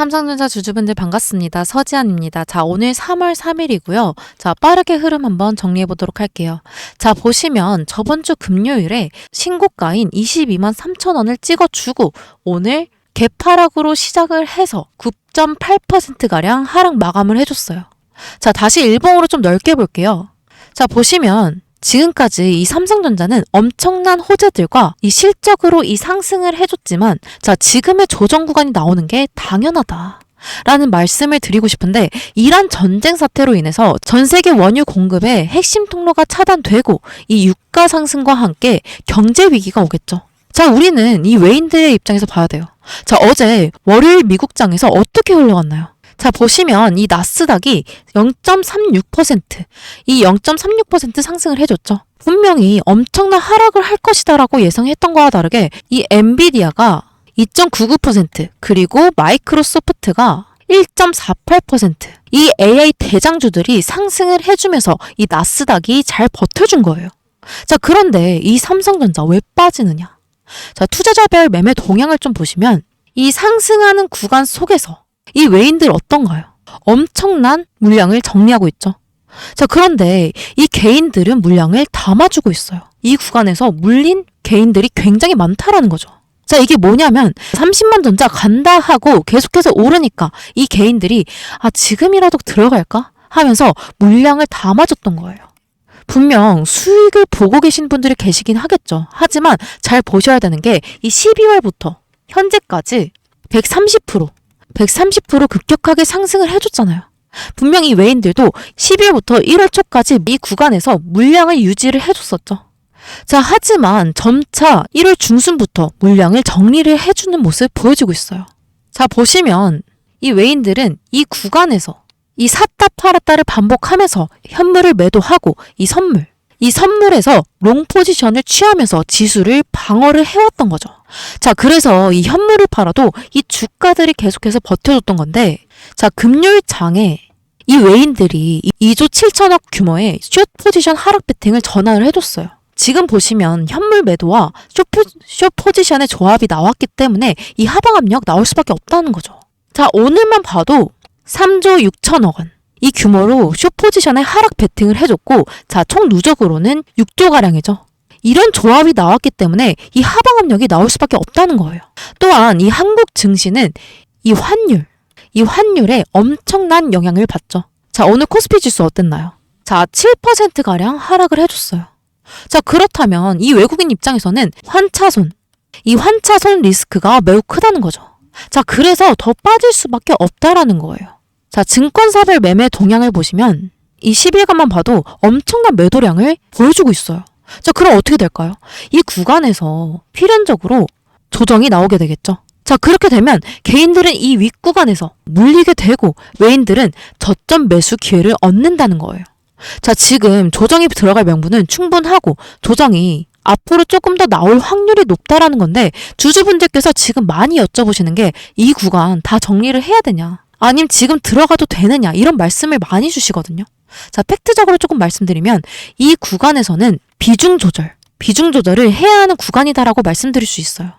삼성전자 주주분들 반갑습니다. 서지안입니다. 자, 오늘 3월 3일이고요. 자, 빠르게 흐름 한번 정리해 보도록 할게요. 자, 보시면 저번 주 금요일에 신고가인 22만 3천 원을 찍어주고 오늘 개파락으로 시작을 해서 9.8%가량 하락 마감을 해줬어요. 자, 다시 일봉으로 좀 넓게 볼게요. 자, 보시면 지금까지 이 삼성전자는 엄청난 호재들과 이 실적으로 이 상승을 해줬지만 자, 지금의 조정 구간이 나오는 게 당연하다 라는 말씀을 드리고 싶은데, 이란 전쟁 사태로 인해서 전 세계 원유 공급의 핵심 통로가 차단되고 이 유가 상승과 함께 경제 위기가 오겠죠. 자, 우리는 이 외인들의 입장에서 봐야 돼요. 자, 어제 월요일 미국장에서 어떻게 흘러갔나요? 자, 보시면 이 나스닥이 0.36%, 이 0.36% 상승을 해줬죠. 분명히 엄청난 하락을 할 것이다라고 예상했던 거와 다르게 이 엔비디아가 2.99%, 그리고 마이크로소프트가 1.48%, 이 AI 대장주들이 상승을 해주면서 이 나스닥이 잘 버텨준 거예요. 자, 그런데 이 삼성전자 왜 빠지느냐? 자, 투자자별 매매 동향을 좀 보시면 이 상승하는 구간 속에서 이 외인들 어떤가요? 엄청난 물량을 정리하고 있죠. 자, 그런데 이 개인들은 물량을 담아주고 있어요. 이 구간에서 물린 개인들이 굉장히 많다라는 거죠. 자, 이게 뭐냐면 30만 전자 간다 하고 계속해서 오르니까 이 개인들이 지금이라도 들어갈까 하면서 물량을 담아줬던 거예요. 분명 수익을 보고 계신 분들이 계시긴 하겠죠. 하지만 잘 보셔야 되는 게 이 12월부터 현재까지 130% 급격하게 상승을 해줬잖아요. 분명 이 외인들도 12월부터 1월 초까지 이 구간에서 물량을 유지를 해줬었죠. 자, 하지만 점차 1월 중순부터 물량을 정리를 해주는 모습 보여주고 있어요. 자, 보시면 이 외인들은 이 구간에서 이 샀다 팔았다를 반복하면서 현물을 매도하고 이 선물에서 롱 포지션을 취하면서 지수를 방어를 해왔던 거죠. 자, 그래서 이 현물을 팔아도 이 주가들이 계속해서 버텨줬던 건데, 자, 금요일 장에 이 외인들이 2조 7천억 규모의 숏 포지션 하락 배팅을 전환을 해줬어요. 지금 보시면 현물 매도와 숏 포지션의 조합이 나왔기 때문에 이 하방 압력 나올 수밖에 없다는 거죠. 자, 오늘만 봐도 3조 6천억 원. 이 규모로 숏 포지션에 하락 배팅을 해줬고, 자, 총 누적으로는 6조가량이죠. 이런 조합이 나왔기 때문에 이 하방 압력이 나올 수밖에 없다는 거예요. 또한 이 한국 증시는 이 환율에 엄청난 영향을 받죠. 자, 오늘 코스피 지수 어땠나요? 자, 7%가량 하락을 해줬어요. 자, 그렇다면 이 외국인 입장에서는 환차손 리스크가 매우 크다는 거죠. 자, 그래서 더 빠질 수밖에 없다라는 거예요. 자, 증권사별 매매 동향을 보시면 이 10일간만 봐도 엄청난 매도량을 보여주고 있어요. 자, 그럼 어떻게 될까요? 이 구간에서 필연적으로 조정이 나오게 되겠죠. 자, 그렇게 되면 개인들은 이 윗구간에서 물리게 되고 외인들은 저점 매수 기회를 얻는다는 거예요. 자, 지금 조정이 들어갈 명분은 충분하고 조정이 앞으로 조금 더 나올 확률이 높다라는 건데, 주주분들께서 지금 많이 여쭤보시는 게 이 구간 다 정리를 해야 되냐, 아니면 지금 들어가도 되느냐, 이런 말씀을 많이 주시거든요. 자, 팩트적으로 조금 말씀드리면 이 구간에서는 비중 조절을 해야 하는 구간이다라고 말씀드릴 수 있어요.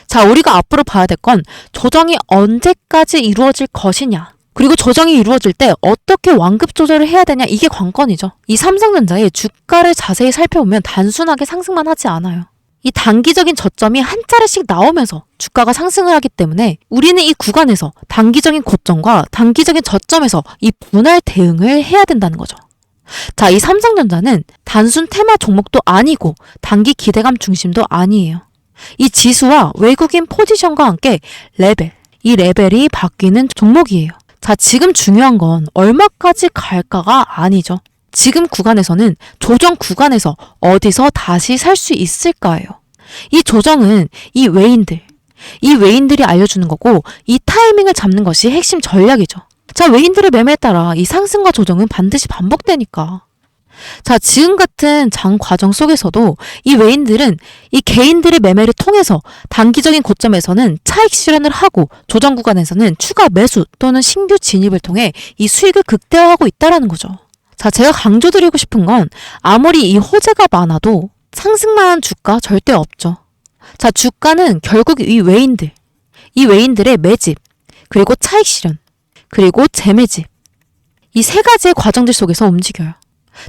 자, 우리가 앞으로 봐야 될 건 조정이 언제까지 이루어질 것이냐, 그리고 조정이 이루어질 때 어떻게 완급 조절을 해야 되냐, 이게 관건이죠. 이 삼성전자의 주가를 자세히 살펴보면 단순하게 상승만 하지 않아요. 이 단기적인 저점이 한 차례씩 나오면서 주가가 상승을 하기 때문에 우리는 이 구간에서 단기적인 고점과 단기적인 저점에서 이 분할 대응을 해야 된다는 거죠. 자, 이 삼성전자는 단순 테마 종목도 아니고 단기 기대감 중심도 아니에요. 이 지수와 외국인 포지션과 함께 이 레벨이 바뀌는 종목이에요. 자, 지금 중요한 건 얼마까지 갈까가 아니죠. 지금 구간에서는 조정 구간에서 어디서 다시 살 수 있을까예요. 이 조정은 이 외인들이 알려주는 거고, 이 타이밍을 잡는 것이 핵심 전략이죠. 자, 외인들의 매매에 따라 이 상승과 조정은 반드시 반복되니까. 자, 지금 같은 장 과정 속에서도 이 외인들은 이 개인들의 매매를 통해서 단기적인 고점에서는 차익 실현을 하고 조정 구간에서는 추가 매수 또는 신규 진입을 통해 이 수익을 극대화하고 있다는 거죠. 자, 제가 강조드리고 싶은 건 아무리 이 호재가 많아도 상승만한 주가 절대 없죠. 자, 주가는 결국 이 외인들의 매집, 그리고 차익 실현, 그리고 재매집. 이 세 가지의 과정들 속에서 움직여요.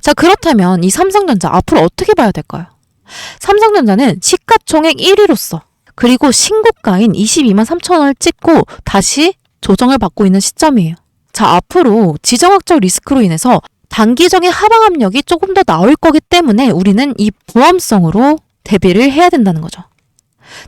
자, 그렇다면 이 삼성전자 앞으로 어떻게 봐야 될까요? 삼성전자는 시가총액 1위로서 그리고 신고가인 22만 3천 원을 찍고 다시 조정을 받고 있는 시점이에요. 자, 앞으로 지정학적 리스크로 인해서 단기적인 하방 압력이 조금 더 나올 거기 때문에 우리는 이 보험성으로 대비를 해야 된다는 거죠.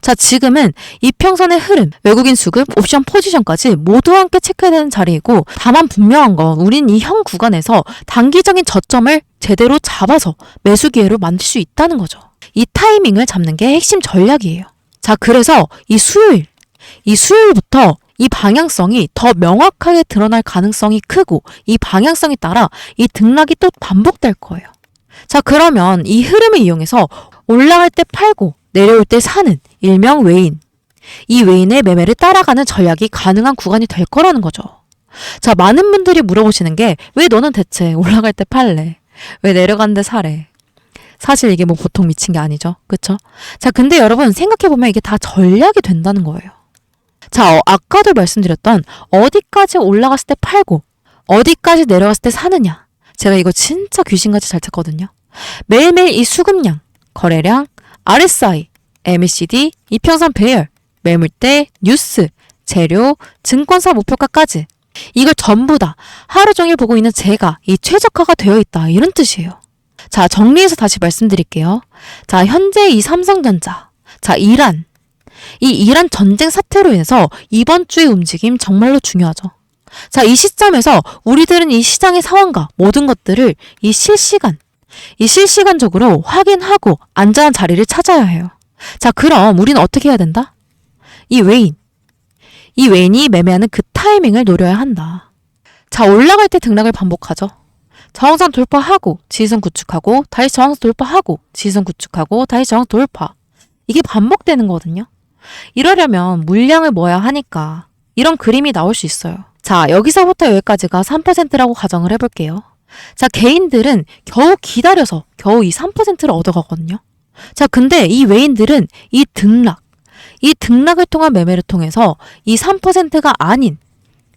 자, 지금은 이평선의 흐름, 외국인 수급, 옵션 포지션까지 모두 함께 체크해야 되는 자리이고, 다만 분명한 건 우린 이 현 구간에서 단기적인 저점을 제대로 잡아서 매수 기회로 만들 수 있다는 거죠. 이 타이밍을 잡는 게 핵심 전략이에요. 자, 그래서 이 수요일부터 이 방향성이 더 명확하게 드러날 가능성이 크고, 이 방향성에 따라 이 등락이 또 반복될 거예요. 자, 그러면 이 흐름을 이용해서 올라갈 때 팔고 내려올 때 사는 일명 외인, 이 외인의 매매를 따라가는 전략이 가능한 구간이 될 거라는 거죠. 자, 많은 분들이 물어보시는 게 왜 너는 대체 올라갈 때 팔래? 왜 내려가는데 사래? 사실 이게 뭐 보통 미친 게 아니죠. 그쵸? 자, 근데 여러분 생각해보면 이게 다 전략이 된다는 거예요. 자, 아까도 말씀드렸던 어디까지 올라갔을 때 팔고 어디까지 내려갔을 때 사느냐. 제가 이거 진짜 귀신같이 잘 찾거든요. 매일매일 이 수급량, 거래량, RSI, MACD, 이평선 배열, 매물대, 뉴스, 재료, 증권사 목표가까지 이걸 전부 다 하루 종일 보고 있는 제가 이 최적화가 되어 있다 이런 뜻이에요. 자, 정리해서 다시 말씀드릴게요. 자, 현재 이 삼성전자, 자, 이 이란 전쟁 사태로 인해서 이번 주의 움직임 정말로 중요하죠. 자, 이 시점에서 우리들은 이 시장의 상황과 모든 것들을 이 실시간적으로 확인하고 안전한 자리를 찾아야 해요. 자, 그럼 우리는 어떻게 해야 된다? 이 외인이 매매하는 그 타이밍을 노려야 한다. 자, 올라갈 때 등락을 반복하죠. 저항선 돌파하고 지지선 구축하고 다시 저항선 돌파하고 지지선 구축하고 다시 저항 돌파. 이게 반복되는 거거든요. 이러려면 물량을 모아야 하니까 이런 그림이 나올 수 있어요. 자, 여기서부터 여기까지가 3%라고 가정을 해볼게요. 자, 개인들은 겨우 기다려서 겨우 이 3%를 얻어가거든요. 자, 근데 이 외인들은 이 등락을 통한 매매를 통해서 이 3%가 아닌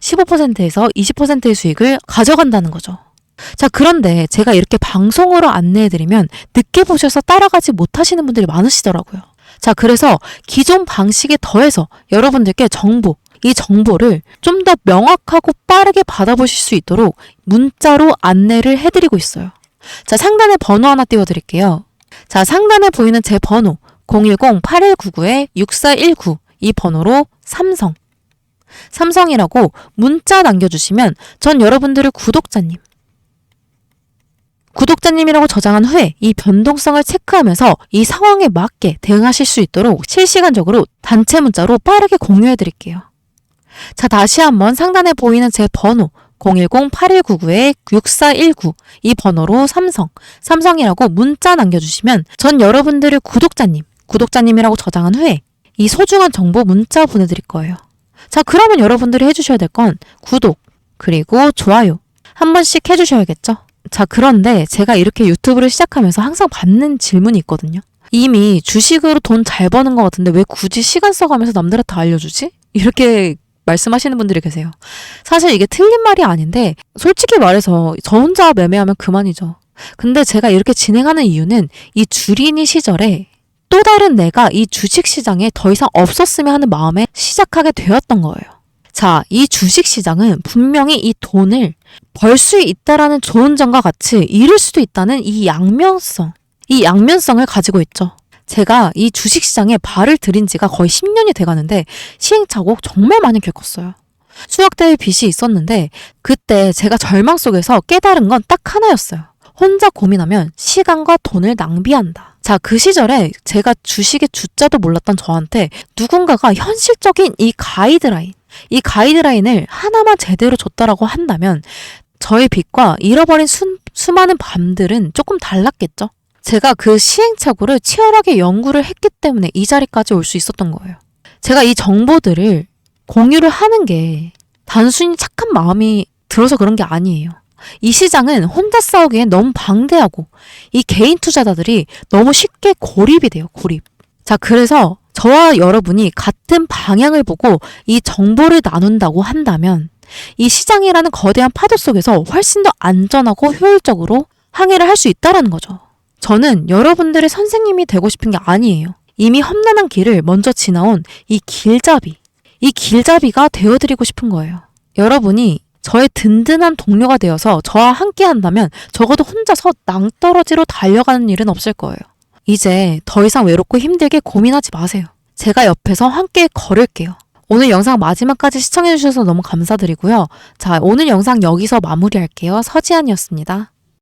15%에서 20%의 수익을 가져간다는 거죠. 자, 그런데 제가 이렇게 방송으로 안내해드리면 늦게 보셔서 따라가지 못하시는 분들이 많으시더라고요. 자, 그래서 기존 방식에 더해서 여러분들께 이 정보를 좀 더 명확하고 빠르게 받아보실 수 있도록 문자로 안내를 해드리고 있어요. 자, 상단에 번호 하나 띄워드릴게요. 자, 상단에 보이는 제 번호 010-8199-6419 이 번호로 삼성이라고 문자 남겨주시면 전 여러분들을 구독자님이라고 저장한 후에 이 변동성을 체크하면서 이 상황에 맞게 대응하실 수 있도록 실시간적으로 단체 문자로 빠르게 공유해 드릴게요. 자, 다시 한번 상단에 보이는 제 번호 010-8199-6419 이 번호로 삼성이라고 문자 남겨주시면 전 여러분들을 구독자님이라고 저장한 후에 이 소중한 정보 문자 보내드릴 거예요. 자, 그러면 여러분들이 해주셔야 될 건 구독 그리고 좋아요 한 번씩 해주셔야겠죠. 자, 그런데 제가 이렇게 유튜브를 시작하면서 항상 받는 질문이 있거든요. 이미 주식으로 돈 잘 버는 것 같은데 왜 굳이 시간 써가면서 남들한테 알려주지? 이렇게 말씀하시는 분들이 계세요. 사실 이게 틀린 말이 아닌데 솔직히 말해서 저 혼자 매매하면 그만이죠. 근데 제가 이렇게 진행하는 이유는 이 주린이 시절에 또 다른 내가 이 주식시장에 더 이상 없었으면 하는 마음에 시작하게 되었던 거예요. 자, 이 주식시장은 분명히 이 돈을 벌 수 있다라는 좋은 점과 같이 잃을 수도 있다는 이 양면성을 가지고 있죠. 제가 이 주식시장에 발을 들인 지가 거의 10년이 돼가는데 시행착오 정말 많이 겪었어요. 수억 대의 빚이 있었는데 그때 제가 절망 속에서 깨달은 건 딱 하나였어요. 혼자 고민하면 시간과 돈을 낭비한다. 자, 그 시절에 제가 주식의 주자도 몰랐던 저한테 누군가가 현실적인 이 가이드라인을 하나만 제대로 줬다라고 한다면 저의 빚과 잃어버린 수많은 밤들은 조금 달랐겠죠. 제가 그 시행착오를 치열하게 연구를 했기 때문에 이 자리까지 올 수 있었던 거예요. 제가 이 정보들을 공유를 하는 게 단순히 착한 마음이 들어서 그런 게 아니에요. 이 시장은 혼자 싸우기엔 너무 방대하고 이 개인 투자자들이 너무 쉽게 고립이 돼요. 고립. 자, 그래서 저와 여러분이 같은 방향을 보고 이 정보를 나눈다고 한다면 이 시장이라는 거대한 파도 속에서 훨씬 더 안전하고 효율적으로 항해를 할 수 있다는 거죠. 저는 여러분들의 선생님이 되고 싶은 게 아니에요. 이미 험난한 길을 먼저 지나온 이 길잡이가 되어드리고 싶은 거예요. 여러분이 저의 든든한 동료가 되어서 저와 함께 한다면 적어도 혼자서 낭떠러지로 달려가는 일은 없을 거예요. 이제 더 이상 외롭고 힘들게 고민하지 마세요. 제가 옆에서 함께 걸을게요. 오늘 영상 마지막까지 시청해주셔서 너무 감사드리고요. 자, 오늘 영상 여기서 마무리할게요. 서지안이었습니다.